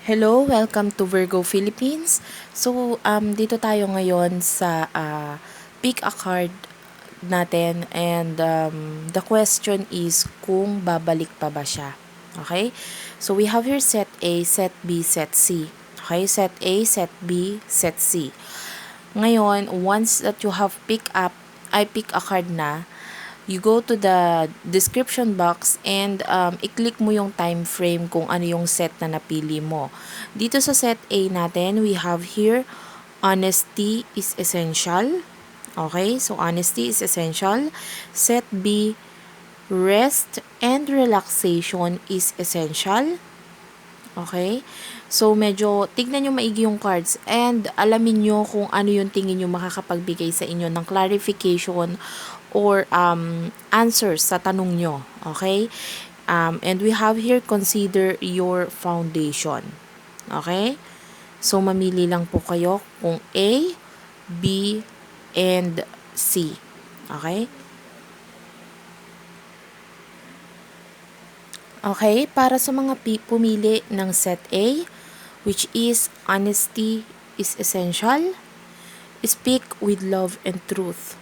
Hello, welcome to Virgo Philippines. So, dito tayo ngayon sa pick a card natin and the question is kung babalik pa ba siya. Okay? So, we have here set A, set B, set C. Okay? Set A, set B, set C. Ngayon, once that you have pick a card na, you go to the description box and i-click mo yung time frame kung ano yung set na napili mo. Dito sa set A natin, we have here, honesty is essential. Okay, so honesty is essential. Set B, rest and relaxation is essential. Okay? So, medyo tignan nyo maigi yung cards and alamin nyo kung ano yung tingin nyo makakapagbigay sa inyo ng clarification or answers sa tanong nyo. Okay? And we have here, consider your foundation. Okay? So, mamili lang po kayo kung A, B, and C. Okay? Okay, para sa mga pumili ng set A, which is honesty is essential, speak with love and truth.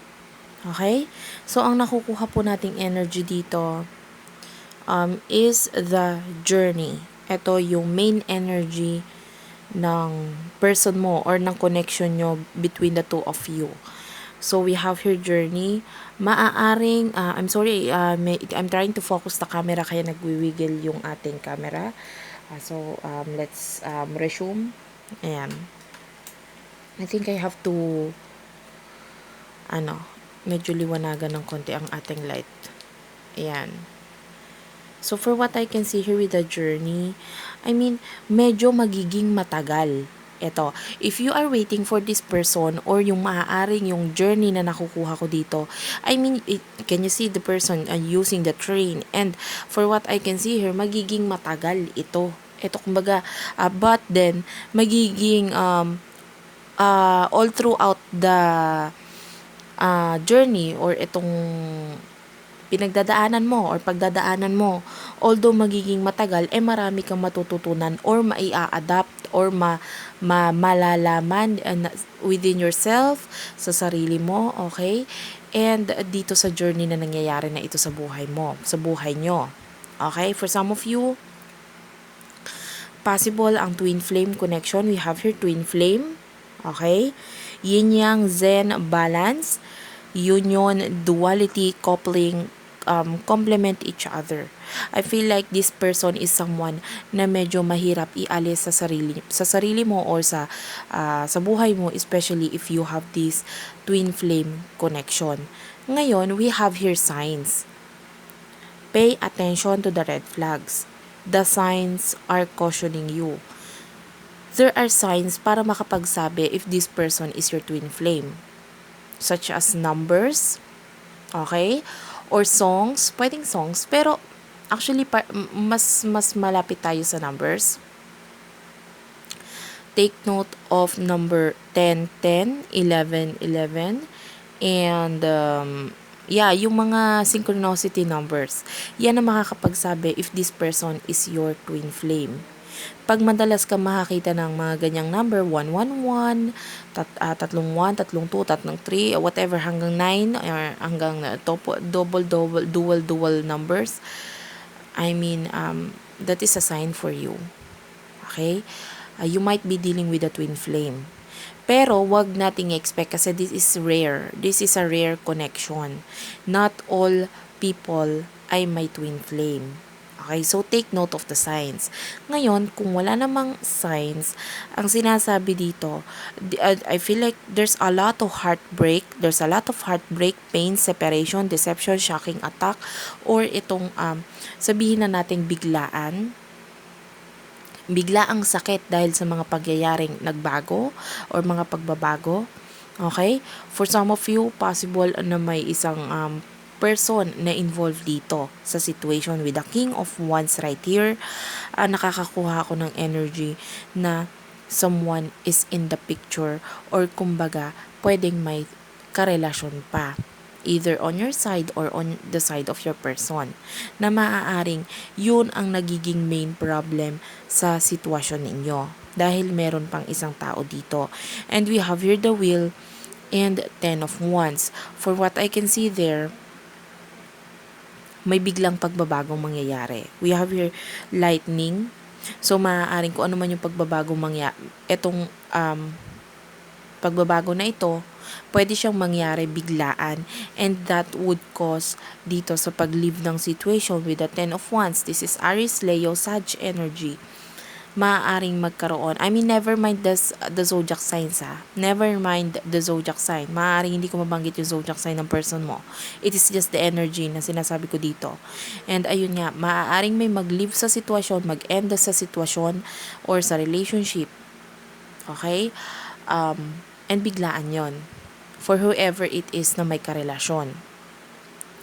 Okay? So, ang nakukuha po nating energy dito is the journey. Ito yung main energy ng person mo or ng connection nyo between the two of you. So, we have here journey. Maaaring, I'm sorry, I'm trying to focus the camera kaya nagwiwiggle yung ating camera. Let's resume. Ayan. I think I have to, medyo liwanagan ng konti ang ating light. Ayan. So, for what I can see here with the journey, medyo magiging matagal. Ito, if you are waiting for this person or yung maaaring yung journey na nakukuha ko dito, can you see the person using the train? And for what I can see here, magiging matagal ito. Ito, kumbaga, but then, magiging all throughout the journey or itong pinagdadaanan mo or pagdadaanan mo, although magiging matagal, marami kang matututunan or maia-adapt or malalaman within yourself, sa sarili mo, okay? And dito sa journey na nangyayari na ito sa buhay mo, sa buhay nyo. Okay? For some of you, possible ang twin flame connection. We have here twin flame. Okay? Yin yang zen balance, union, duality, coupling, complement each other. I feel like this person is someone na medyo mahirap ialis sa sarili mo or sa buhay mo, especially if you have this twin flame connection. Ngayon, we have here signs. Pay attention to the red flags. The signs are cautioning you. There are signs para makapagsabi if this person is your twin flame, such as numbers, okay? Or songs, pwedeng songs, pero actually mas malapit tayo sa numbers. Take note of number 10, 10, 11, 11, and yung mga synchronicity numbers. Yan ang makakapagsabi if this person is your twin flame. Pag madalas ka makakita ng mga ganyang number, 111, 31, 32, 33, whatever, hanggang 9, or hanggang dual numbers, that is a sign for you. Okay? You might be dealing with a twin flame. Pero wag nating expect kasi this is rare. This is a rare connection. Not all people ay may twin flame. Okay, so take note of the signs. Ngayon, kung wala namang signs, ang sinasabi dito, I feel like there's a lot of heartbreak, pain, separation, deception, shocking attack, or itong sabihin na nating biglaan, biglaang sakit dahil sa mga pagyayaring nagbago or mga pagbabago. Okay? For some of you, possible na may isang person na involved dito sa situation with the King of Wands right here. Nakakakuha ako ng energy na someone is in the picture or kumbaga pwedeng may karelasyon pa. either on your side or on the side of your person, na maaaring yun ang nagiging main problem sa sitwasyon ninyo dahil meron pang isang tao dito. And we have here the Wheel and 10 of Wands. For what I can see there, may biglang pagbabagong mangyayari. We have here lightning. So, maaaring kung ano man yung pagbabagong etong pagbabago na ito, pwede siyang mangyari biglaan, and that would cause dito sa pag-live ng situation with the 10 of Wands. This is Aries, Leo, Sag energy. Maaaring magkaroon. I mean, never mind the zodiac signs ha. Never mind the zodiac sign. Maaaring hindi ko mabanggit yung zodiac sign ng person mo. It is just the energy na sinasabi ko dito. And ayun nga, maaaring may mag-live sa sitwasyon, mag-end sa sitwasyon or sa relationship. Okay? And biglaan yon for whoever it is na may karelasyon.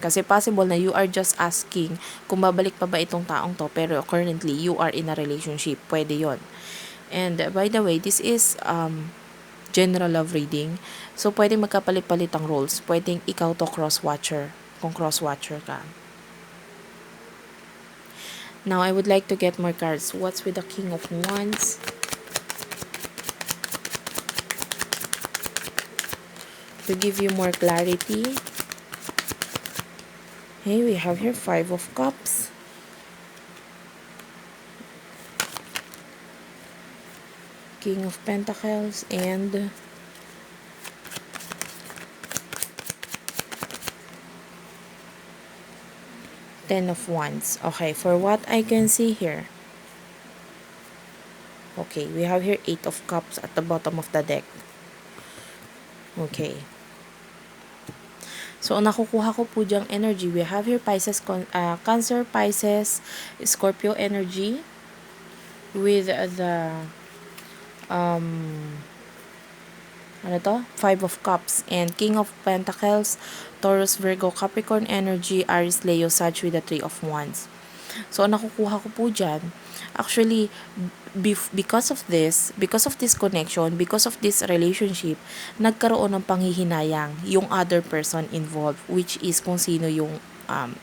Kasi possible na you are just asking kung babalik pa ba itong taong to, pero currently you are in a relationship. Pwede yon. And by the way, this is general love reading. So pwedeng magkapalit-palit ang roles. Pwedeng ikaw to cross-watcher kung cross-watcher ka. Now, I would like to get more cards. What's with the King of Wands? To give you more clarity. Okay, we have here 5 of Cups. King of Pentacles and Ten of Wands. Okay, for what I can see here. Okay, we have here 8 of Cups at the bottom of the deck. Okay. So, nakukuha ko po diyang energy. We have here Pisces, Cancer, Pisces, Scorpio energy with the Five of Cups and King of Pentacles, Taurus, Virgo, Capricorn energy, Aries, Leo, Sag with the 3 of Wands. So, nakukuha ko po dyan, actually, because of this connection, because of this relationship, nagkaroon ng panghihinayang yung other person involved, which is kung sino yung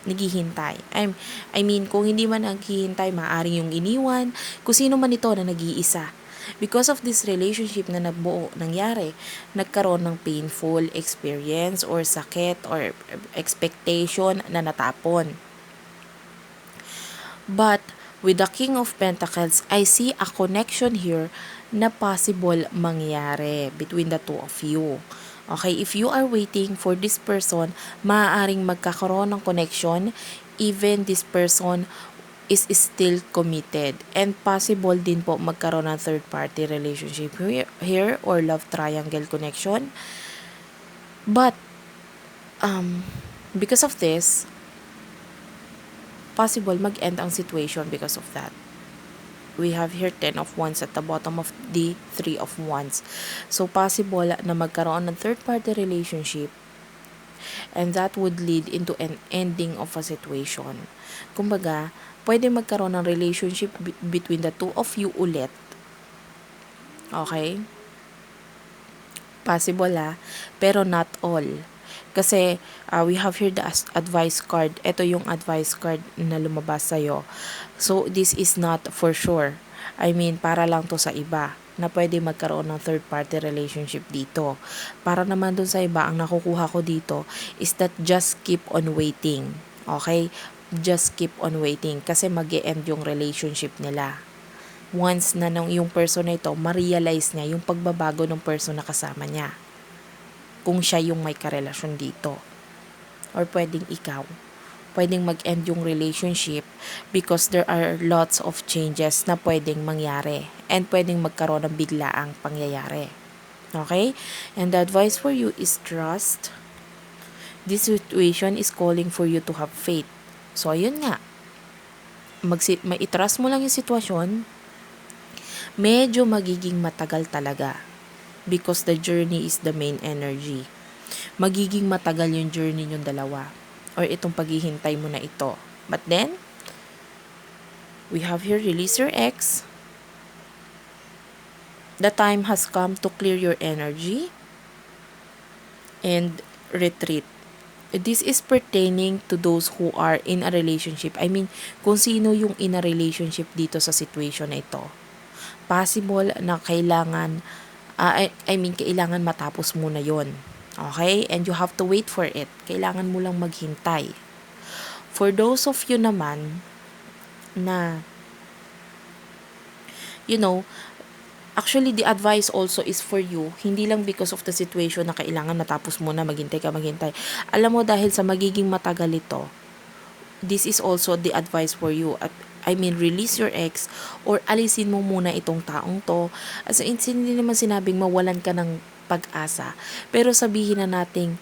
naghihintay. I mean, kung hindi man naghihintay, maaaring yung iniwan, kung sino man ito na nag-iisa. Because of this relationship na nangyari, nagkaroon ng painful experience or sakit or expectation na natapon. But with the King of Pentacles, I see a connection here na possible mangyari between the two of you. Okay, if you are waiting for this person, maaaring magkakaroon ng connection even this person is still committed. And possible din po magkaroon ng third-party relationship here or love triangle connection. But, because of this, possible mag-end ang situation because of that. We have here 10 of Wands at the bottom of the 3 of Wands. So, possible na magkaroon ng third-party relationship and that would lead into an ending of a situation. Kumbaga, pwede magkaroon ng relationship between the two of you ulit. Okay? Possible pero not all. Kasi we have here the advice card. Ito yung advice card na lumabas sa'yo. So, this is not for sure. I mean, para lang to sa iba na pwede magkaroon ng third-party relationship dito. Para naman dun sa iba, ang nakukuha ko dito is that just keep on waiting. Okay? Just keep on waiting. Kasi mag-e-end yung relationship nila. Once na yung person na ito, ma-realize niya yung pagbabago ng person na kasama niya. Kung siya yung may karelasyon dito. Or pwedeng ikaw. Pwedeng mag-end yung relationship because there are lots of changes na pwedeng mangyari. And pwedeng magkaroon ng biglaang pangyayari. Okay? And the advice for you is trust. This situation is calling for you to have faith. So, ayun nga. Mai-trust mo lang yung sitwasyon. Medyo magiging matagal talaga. Because the journey is the main energy. Magiging matagal yung journey yung dalawa. Or itong paghihintay mo na ito. But then, we have here release your ex. The time has come to clear your energy and retreat. This is pertaining to those who are in a relationship. I mean, kung sino yung in a relationship dito sa situation na ito. Possible na kailangan, kailangan matapos muna yon. Okay? And you have to wait for it. Kailangan mo lang maghintay. For those of you naman na, actually, the advice also is for you, hindi lang because of the situation na kailangan matapos muna, maghintay ka, maghintay. Alam mo, dahil sa magiging matagal ito, this is also the advice for you. Release your ex or alisin mo muna itong taong to. As in, hindi naman sinabing mawalan ka ng pag-asa. Pero sabihin na nating,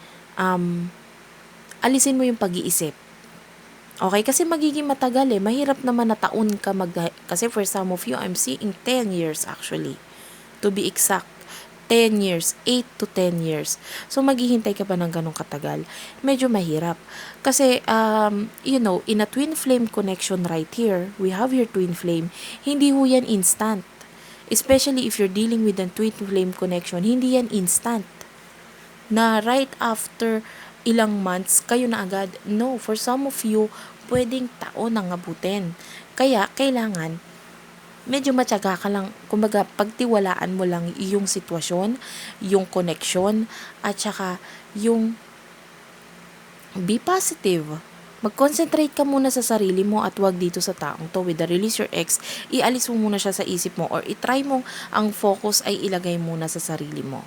alisin mo yung pag-iisip. Okay? Kasi magiging matagal eh. Mahirap naman na taon ka kasi for some of you, I'm seeing 10 years actually. To be exact, 10 years, 8 to 10 years. So, maghihintay ka pa ng ganong katagal. Medyo mahirap. Kasi, in a twin flame connection right here, we have your twin flame, hindi ho yan instant. Especially if you're dealing with a twin flame connection, hindi yan instant. Na right after ilang months, kayo na agad. No, for some of you, pwedeng taon ang abutin. Kaya, kailangan, medyo matyaga ka lang, kumbaga pagtiwalaan mo lang yung sitwasyon, yung connection, at saka yung be positive. Mag-concentrate ka muna sa sarili mo at wag dito sa taong to. With the release your ex, ialis mo muna siya sa isip mo or itry mo ang focus ay ilagay muna sa sarili mo.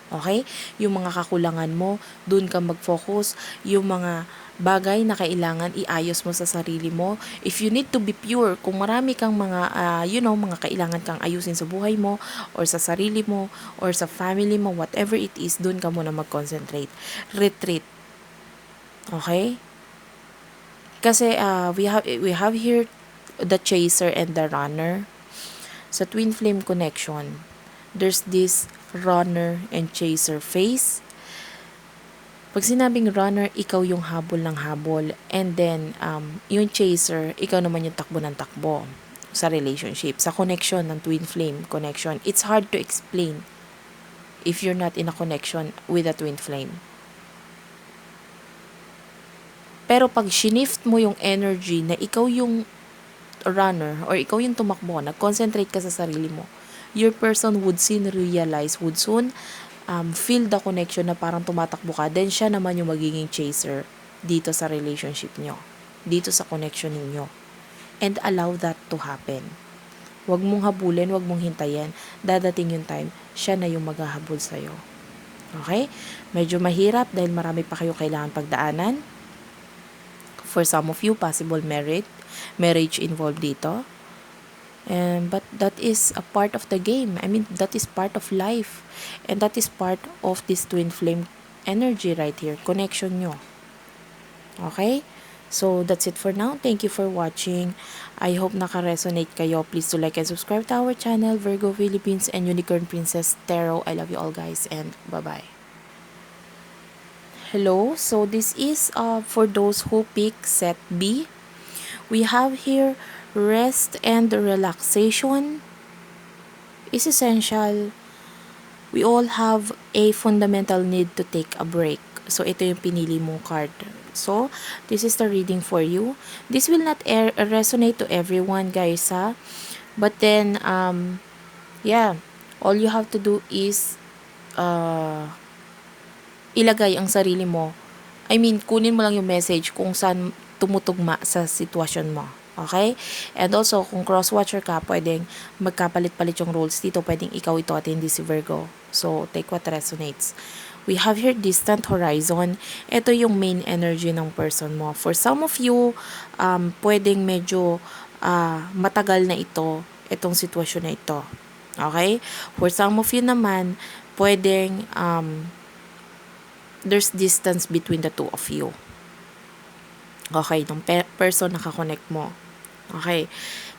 Okay? Yung mga kakulangan mo, dun ka mag-focus. Yung mga bagay na kailangan iayos mo sa sarili mo. If you need to be pure, kung marami kang mga, mga kailangan kang ayusin sa buhay mo, or sa sarili mo, or sa family mo, whatever it is, dun ka muna mag-concentrate. Retreat. Okay? Kasi we have here the chaser and the runner. Sa twin flame connection, there's this runner and chaser phase. Pag sinabing runner, ikaw yung habol ng habol. And then, yung chaser, ikaw naman yung takbo ng takbo sa relationship. Sa connection ng twin flame connection, it's hard to explain if you're not in a connection with a twin flame. Pero pag shift mo yung energy na ikaw yung runner or ikaw yung tumakbo, nag-concentrate ka sa sarili mo, your person would soon realize, would soon feel the connection na parang tumatakbo ka, then siya naman yung magiging chaser dito sa relationship nyo, dito sa connection ninyo. And allow that to happen. Huwag mong habulin, huwag mong hintayin. Dadating yung time, siya na yung maghahabol sa'yo. Okay? Medyo mahirap dahil marami pa kayo kailangan pagdaanan. For some of you, possible marriage involved dito. But that is a part of the game. That is part of life. And that is part of this twin flame energy right here. Connection nyo. Okay? So, that's it for now. Thank you for watching. I hope naka-resonate kayo. Please do like and subscribe to our channel, Virgo Philippines and Unicorn Princess Tarot. I love you all, guys, and bye-bye. Hello. So, this is for those who pick set B. We have here rest and relaxation is essential. We all have a fundamental need to take a break. So, ito yung pinili mong card. So, this is the reading for you. This will not resonate to everyone, guys, ha? But then, all you have to do is ilagay ang sarili mo. Kunin mo lang yung message kung saan tumutugma sa sitwasyon mo. Okay? And also, kung cross-watcher ka, pwedeng magkapalit-palit yung roles dito. Pwedeng ikaw ito at hindi si Virgo. So, take what resonates. We have here distant horizon. Ito yung main energy ng person mo. For some of you, pwedeng medyo matagal na itong sitwasyon na ito. Okay? For some of you naman, pwedeng there's distance between the two of you. Okay, nung person nakakonect mo. Okay.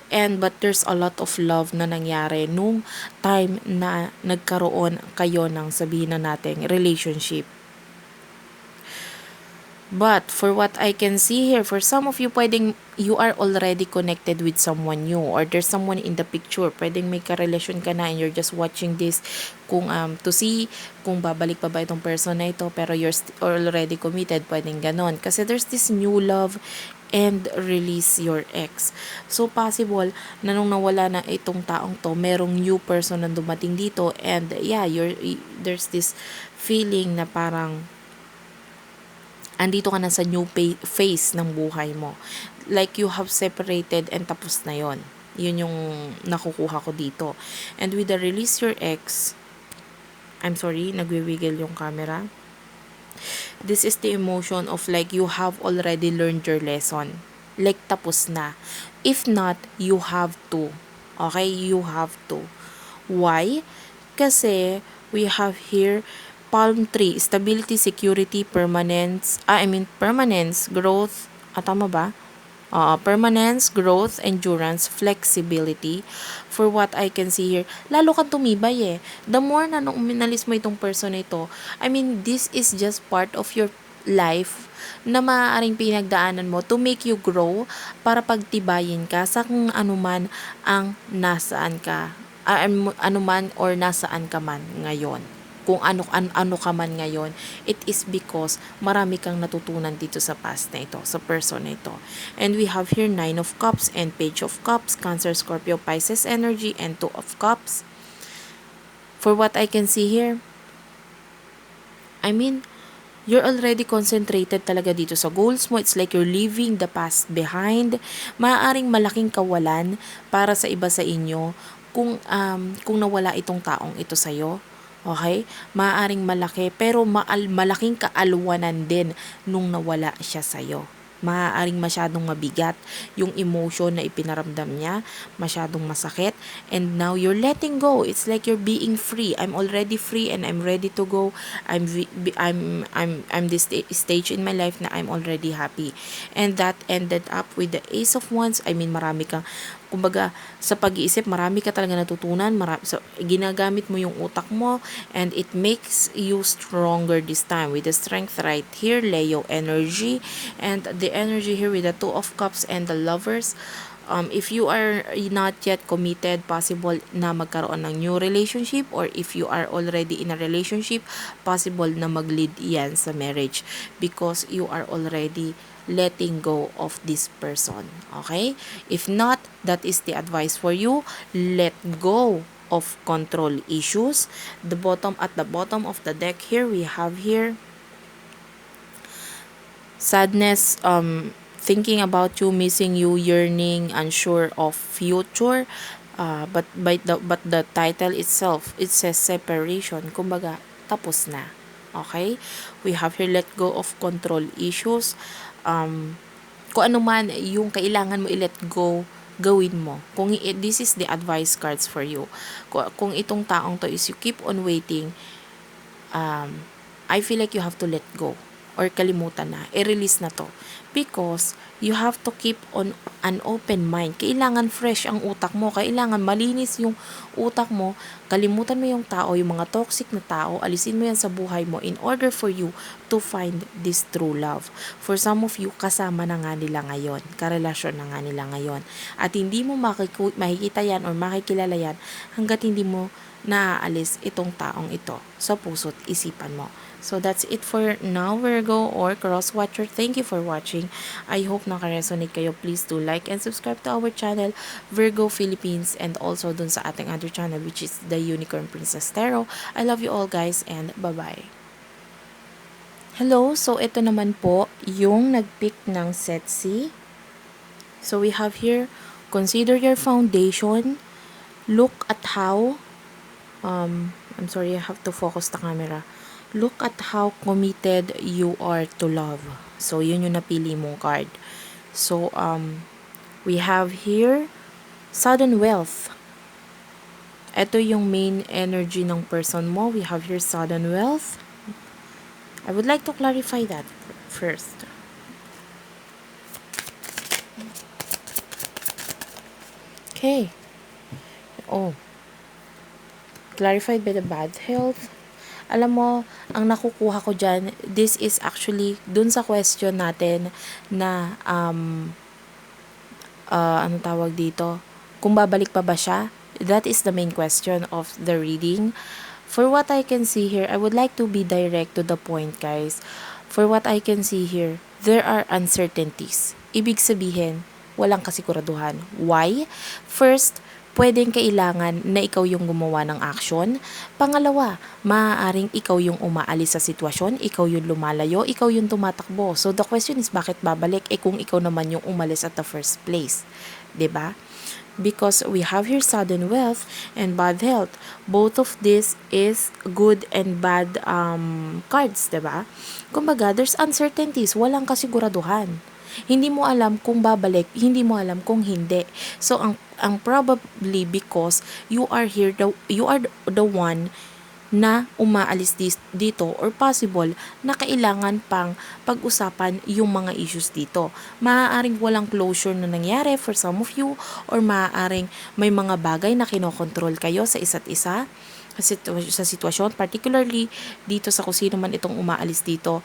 But there's a lot of love na nangyari nung time na nagkaroon kayo ng sabihin na nating relationship. But for what I can see here, for some of you, pwedeng you are already connected with someone new or there's someone in the picture. Pwedeng may karelasyon ka na and you're just watching this kung to see kung babalik pa ba itong person na ito pero you're already committed. Pwedeng ganon. Kasi there's this new love and release your ex. So possible na nung nawala na itong taong to, merong new person na dumating dito and yeah, there's this feeling na parang andito ka na sa new phase ng buhay mo. Like you have separated and tapos na yon. Yun yung nakukuha ko dito. And with the release your ex, I'm sorry, nagwiwiggle yung camera. This is the emotion of like you have already learned your lesson. Like tapos na. If not, you have to. Okay? You have to. Why? Kasi we have here palm tree, stability, security, permanence, growth, tama ba? Permanence, growth, endurance, flexibility. For what I can see here, lalo kang tumibay eh. The more na nung minalis mo itong person na ito, this is just part of your life na maaaring pinagdaanan mo to make you grow para pagtibayin ka sa kung anuman ang nasaan ka, anuman or nasaan ka man ngayon. Kung ano ka man ngayon, it is because marami kang natutunan dito sa past na ito, sa person na ito. And we have here 9 of Cups and Page of Cups, Cancer, Scorpio, Pisces energy, and 2 of Cups. For what I can see here, you're already concentrated talaga dito sa goals mo. It's like you're leaving the past behind. Maaaring malaking kawalan para sa iba sa inyo kung nawala itong taong ito sa'yo. Okay? Maaaring malaki pero malaking kaalwanan din nung nawala siya sa'yo. Maaaring masyadong mabigat yung emotion na ipinaramdam niya, masyadong masakit, and now you're letting go. It's like you're being free. I'm already free and I'm ready to go. I'm this stage in my life na I'm already happy. And that ended up with the Ace of Wands. Marami kang kumbaga sa pag-iisip, marami ka talaga natutunan, so, ginagamit mo yung utak mo and it makes you stronger this time with the strength right here, Leo energy, and the energy here with the 2 of Cups and the Lovers. If you are not yet committed, possible na magkaroon ng new relationship, or if you are already in a relationship, possible na mag-lead yan sa marriage because you are already letting go of this person. Okay? If not, that is the advice for you. Let go of control issues. At the bottom of the deck here, we have here sadness, thinking about you, missing you, yearning, unsure of future. But the title itself, it says separation. Kumbaga, tapos na. Okay? We have here let go of control issues. Kung ano man yung kailangan mo i-let go, gawin mo. This is the advice cards for you. Kung itong taong to is you keep on waiting, I feel like you have to let go or kalimutan na, i-release na to. Because you have to keep on an open mind. Kailangan fresh ang utak mo. Kailangan malinis yung utak mo. Kalimutan mo yung tao, yung mga toxic na tao. Alisin mo yan sa buhay mo in order for you to find this true love. For some of you, kasama na nga nila ngayon. Karelasyon na nga nila ngayon. At hindi mo makikita yan or makikilala yan hanggat hindi mo naaalis itong taong ito sa puso't isipan mo. So that's it for now, Virgo or Cross Watcher. Thank you for watching. I hope naka-resonate kayo. Please do like and subscribe to our channel, Virgo Philippines, and also dun sa ating other channel, which is the Unicorn Princess Tarot. I love you all, guys, and bye-bye. Hello, so ito naman po yung nag-pick ng Setsi. So we have here, consider your foundation. Look at how, I'm sorry, I have to focus the camera. Look at how committed you are to love. So, yun yung napili mong card. So, we have here, sudden wealth. Ito yung main energy ng person mo. We have here sudden wealth. I would like to clarify that first. Okay. Oh. Clarified by the bad health. Alam mo, ang nakukuha ko dyan, this is actually dun sa question natin na ano tawag dito, kung babalik pa ba siya. That is the main question of the reading. For what I can see here, I would like to be direct to the point, guys. For what I can see here, there are uncertainties. Ibig sabihin, walang kasiguraduhan. Why? First, pwedeng kailangan na ikaw yung gumawa ng action. Pangalawa, maaaring ikaw yung umaalis sa sitwasyon, ikaw yung lumalayo, ikaw yung tumatakbo. So the question is, bakit babalik? Kung ikaw naman yung umalis at the first place. 'Di ba? Because we have here sudden wealth and bad health. Both of this is good and bad cards, 'di ba? Kumbaga, there's uncertainties, walang kasiguraduhan. Hindi mo alam kung babalik, hindi mo alam kung hindi. So ang probably because you are here, you are the one na umaalis dito or possible na kailangan pang pag-usapan yung mga issues dito. Maaaring walang closure na nangyari for some of you, or maaaring may mga bagay na kinokontrol kayo sa isa't isa sa sitwasyon, particularly dito sa kung sino man itong umaalis dito.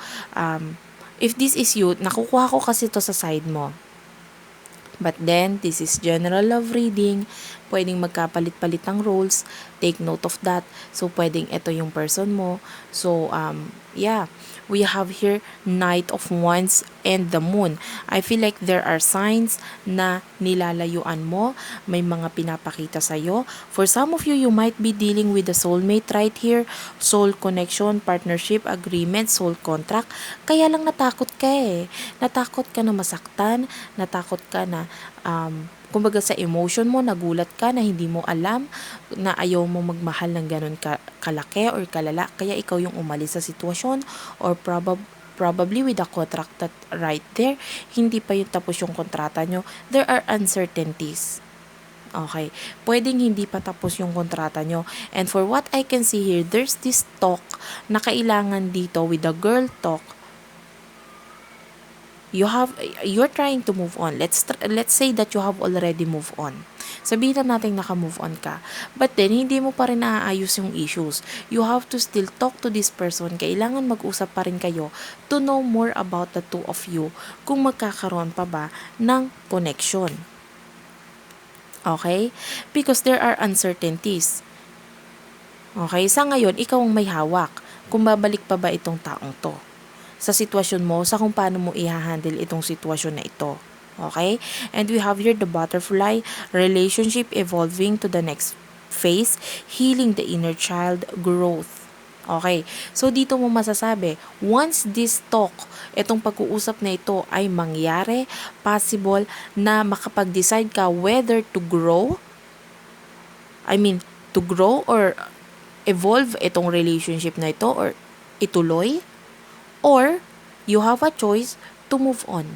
If this is you, nakukuha ko kasi to sa side mo. But then, this is general love reading. Pwedeng magkapalit-palit ng roles. Take note of that. So, pwedeng ito yung person mo. So, yeah. We have here Knight of Wands and the Moon. I feel like there are signs na nilalayuan mo. May mga pinapakita sa'yo. For some of you, you might be dealing with a soulmate right here. Soul connection, partnership, agreement, soul contract. Kaya lang natakot ka eh. Natakot ka na masaktan. Natakot ka na kumbaga sa emotion mo, nagulat ka na hindi mo alam, na ayaw mo magmahal ng ganun kalaki or kalala, kaya ikaw yung umalis sa sitwasyon, or probably with a contract that right there, hindi pa yung tapos yung kontrata nyo, there are uncertainties. Okay, pwedeng hindi pa tapos yung kontrata nyo. And for what I can see here, there's this talk na kailangan dito with the girl talk. You're trying to move on. Let's say that you have already moved on. Sabihin na natin naka-move on ka. But then, hindi mo pa rin naaayos yung issues. You have to still talk to this person. Kailangan mag-usap pa rin kayo to know more about the two of you, kung magkakaroon pa ba ng connection. Okay? Because there are uncertainties. Okay? Sa ngayon, ikaw ang may hawak kung babalik pa ba itong taong to sa sitwasyon mo, sa kung paano mo i-handle itong sitwasyon na ito. Okay? And we have here the butterfly, relationship evolving to the next phase, healing the inner child, growth. Okay? So, dito mo masasabi, once this talk, itong pag-uusap na ito ay mangyari, possible na makapag-decide ka whether to grow, to grow or evolve itong relationship na ito or ituloy, or you have a choice to move on.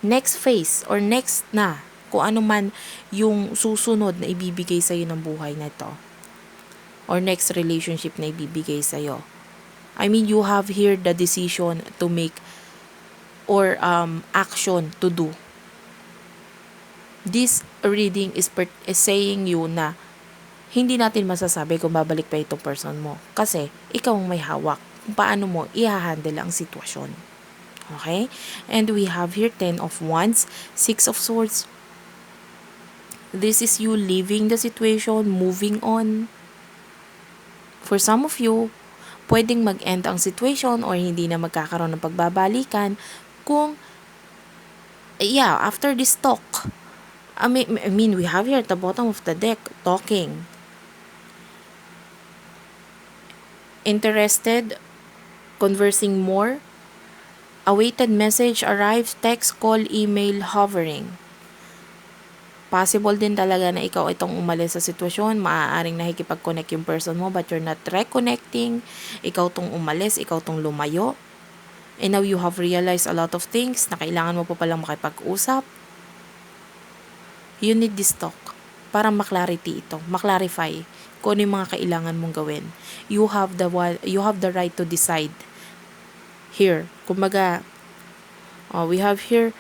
Next phase or next na, kung ano man yung susunod na ibibigay sa'yo ng buhay na ito. Or next relationship na ibibigay sa'yo. You have here the decision to make or action to do. This reading is saying you na hindi natin masasabi kung babalik pa itong person mo. Kasi ikaw ang may hawak kung paano mo i-handle ang sitwasyon. Okay? And we have here 10 of Wands, 6 of Swords. This is you leaving the situation, moving on. For some of you, pwedeng mag-end ang situation or hindi na magkakaroon ng pagbabalikan kung, after this talk. We have here at the bottom of the deck, talking. Interested, conversing more, awaited message arrives, text, call, email, hovering. Possible din talaga na ikaw itong umalis sa sitwasyon, maaaring nakikipag-connect yung person mo but you're not reconnecting, ikaw tong umalis, ikaw tong lumayo, and now you have realized a lot of things na kailangan mo pa palang makipag-usap. You need this talk para maklarify kung ano yung mga kailangan mong gawin. You have the right to decide. Here, kumbaga, we have here,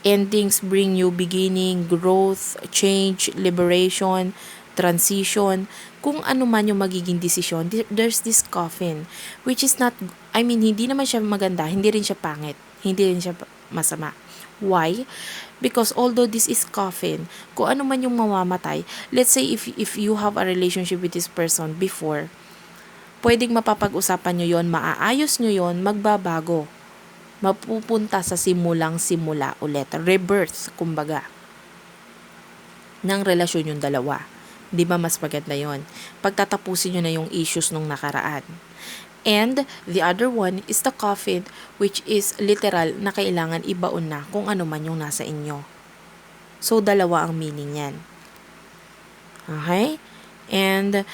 endings bring new beginning, growth, change, liberation, transition, kung ano man yung magiging desisyon, there's this coffin, which is not, hindi naman siya maganda, hindi rin siya pangit, hindi rin siya masama. Why? Because although this is coffin, kung ano man yung mamamatay, let's say if you have a relationship with this person before, pwedeng mapapag-usapan nyo yon, maaayos nyo yon, magbabago. Mapupunta sa simulang simula ulit. Rebirth, kumbaga, ng relasyon yung dalawa. Di ba mas maganda yon? Pagtatapusin nyo na yung issues nung nakaraan. And the other one is the coffin, which is literal na kailangan ibaon na kung ano man yung nasa inyo. So, dalawa ang meaning yan. Okay? And,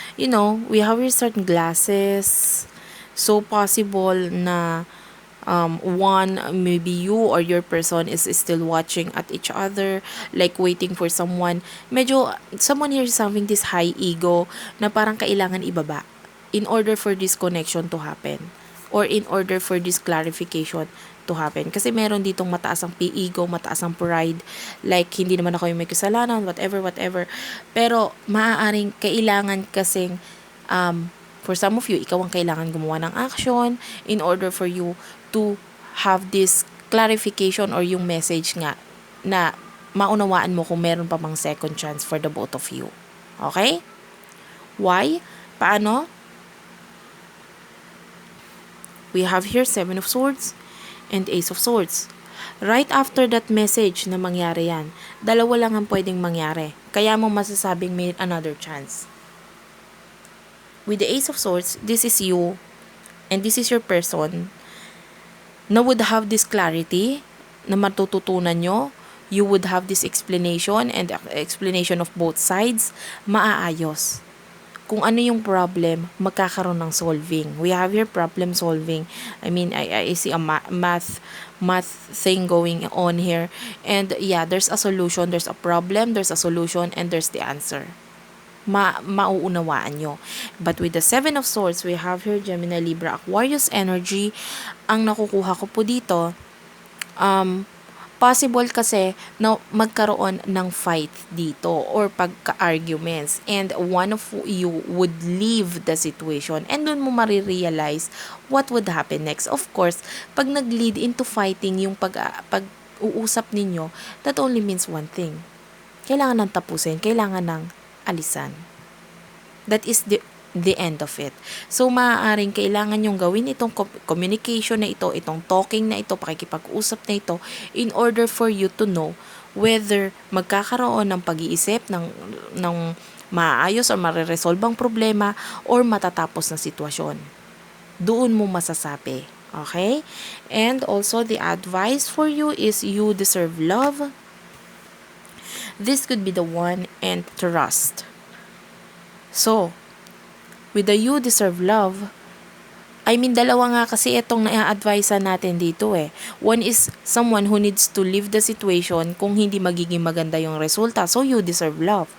we have certain glasses. So, possible na one, maybe you or your person is still watching at each other, like waiting for someone. Medyo, someone here is having this high ego na parang kailangan ibaba in order for this connection to happen or in order for this clarification to happen. Kasi meron ditong mataas ang ego, mataas ang pride, like hindi naman ako yung may kasalanan, whatever. Pero maaaring kailangan kasing for some of you, ikaw ang kailangan gumawa ng action in order for you to have this clarification or yung message nga na maunawaan mo kung meron pa mang second chance for the both of you. Okay? Why? Paano? We have here 7 of Swords and Ace of Swords. Right after that message na mangyari yan, dalawa lang ang pwedeng mangyari. Kaya mo masasabing may another chance. With the Ace of Swords, this is you and this is your person na would have this clarity na matututunan nyo. You would have this explanation and explanation of both sides. Maaayos. Kung ano yung problem, magkakaroon ng solving. We have here problem solving. I see a math thing going on here. And yeah, there's a solution, there's a problem, there's a solution, and there's the answer. Mauunawaan nyo. But with the 7 of Swords, we have here Gemini, Libra, Aquarius energy. Ang nakukuha ko po dito, possible kasi na magkaroon ng fight dito or pagka-arguments, and one of you would leave the situation and dun mo marirealize what would happen next. Of course, pag nag-lead into fighting yung pag-uusap ninyo, that only means one thing. Kailangan ng tapusin, kailangan ng alisan. That is the end of it. So, maaaring kailangan yung gawin itong communication na ito, itong talking na ito, pakikipag-usap na ito, in order for you to know whether magkakaroon ng pag-iisip ng maayos o mariresolve ang problema or matatapos na sitwasyon. Doon mo masasabi. Okay? And also, the advice for you is you deserve love. This could be the one, and trust. So, with the you deserve love, dalawa nga kasi itong na-advise natin dito eh. One is someone who needs to leave the situation kung hindi magiging maganda yung resulta. So, you deserve love.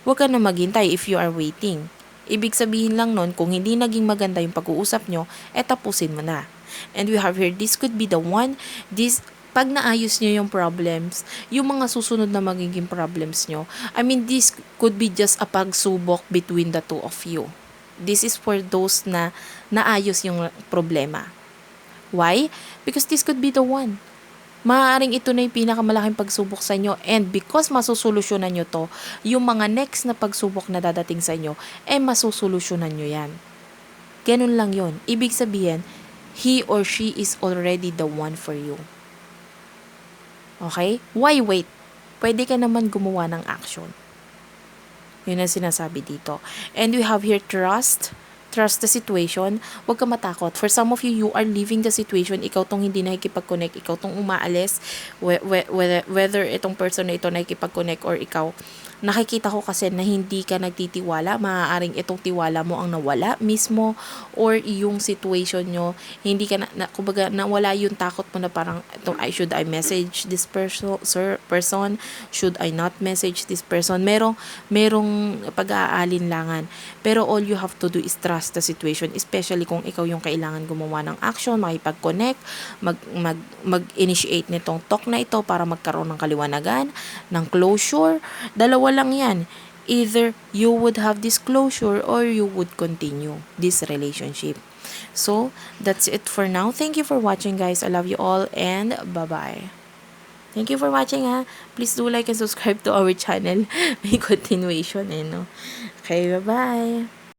Huwag ka na maghintay if you are waiting. Ibig sabihin lang nun, kung hindi naging maganda yung pag-uusap nyo, tapusin mo na. And we have here, this could be the one, pag naayos nyo yung problems, yung mga susunod na magiging problems nyo, this could be just a pagsubok between the two of you. This is for those na naayos yung problema. Why? Because this could be the one. Maaaring ito na yung pinakamalaking pagsubok sa inyo, and because masusolusyonan nyo to, yung mga next na pagsubok na dadating sa inyo, masusolusyonan nyo yan. Ganun lang yun. Ibig sabihin, he or she is already the one for you. Okay? Why wait? Pwede ka naman gumawa ng action. Yun ang sinasabi dito. And we have here trust. Trust the situation. Huwag ka matakot. For some of you, you are leaving the situation. Ikaw tong hindi nakikipag-connect. Ikaw tong umaalis. Whether itong person na ito nakikipag-connect or ikaw. Nakikita ko kasi na hindi ka nagtitiwala. Maaaring itong tiwala mo ang nawala mismo, or yung situation nyo, hindi ka kumbaga nawala yung takot mo na parang, should I message this person? Should I not message this person? Merong pag-aalinlangan. Pero all you have to do is trust the situation, especially kung ikaw yung kailangan gumawa ng action, makipag-connect, mag-initiate nitong talk na ito para magkaroon ng kaliwanagan, ng closure. Dalawa lang yan. either you would have disclosure or you would continue this relationship. So, that's it for now. Thank you for watching, guys. I love you all, and bye-bye. Thank you for watching, ha. Please do like and subscribe to our channel. May continuation, no? Okay, bye-bye.